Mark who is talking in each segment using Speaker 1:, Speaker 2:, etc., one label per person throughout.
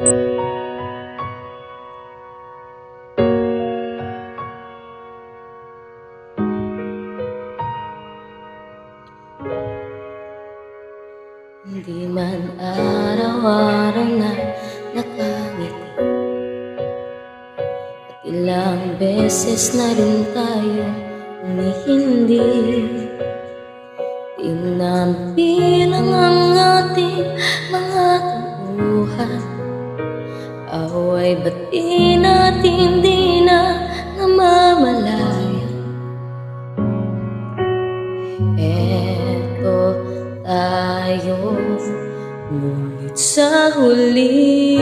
Speaker 1: Hindi man araw-araw na nakangiti, at ilang beses na rin tayo humihindi. Di nabilang ang ating mga tampuhan, away ba't di natin di na namamalayan? Eto tayo, ngunit sa huli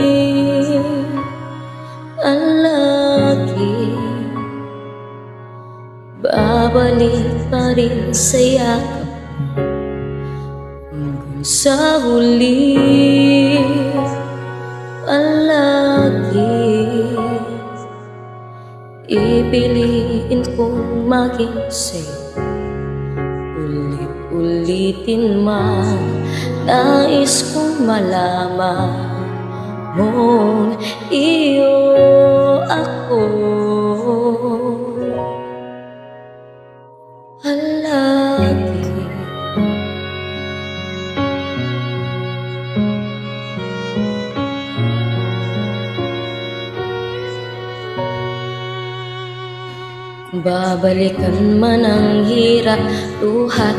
Speaker 1: ang lagi babalik pa rin sa yakap. Hanggang sa huli palagi ipiliin kong maging sa'yo. Ulit-ulitin man, nais kong malaman mong iyo ako palagi. Kung babalikan man ang hirap luhat,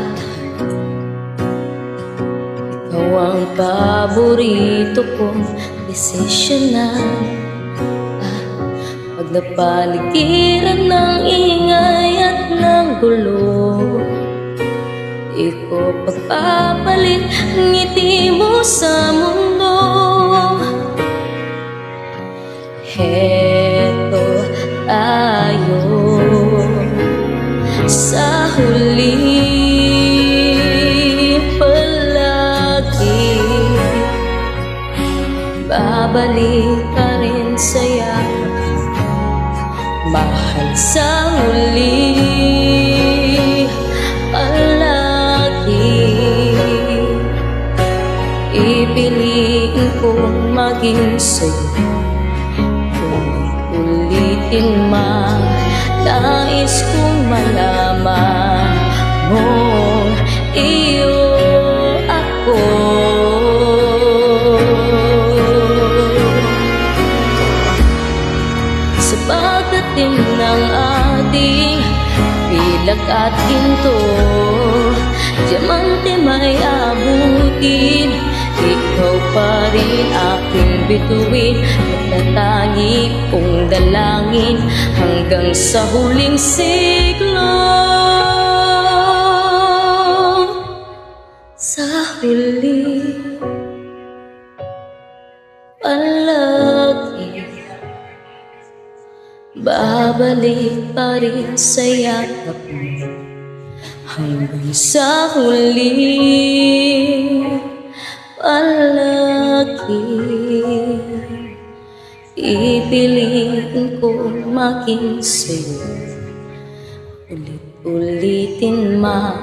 Speaker 1: ikaw ang paborito kong desisyon na. Pag napaligiran ng ingay at ng gulo, di ko pagpapalit ang ngiti mo sa mundo. Heto tayo sa huli palagi, babalik ka rin sa yakap. Mahal sa huli palagi, ipiliin kong maging sa'yo. Ulit-ulitin man, nais kong malaman mong iyo ako. Sa pagdating ng ating pilak at ginto, diamante may abutin, ikaw pa rin aking bituin. Nagtatangi kong dalangin hanggang sa huling siglo. Sa huli palagi, babalik pa rin sa yakap mo. Hanggang sa huli palagi, ipiliin kong maging sa'yo. Ulit-ulitin man,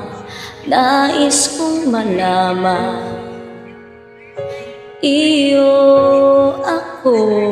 Speaker 1: nais kong malaman iyo ako.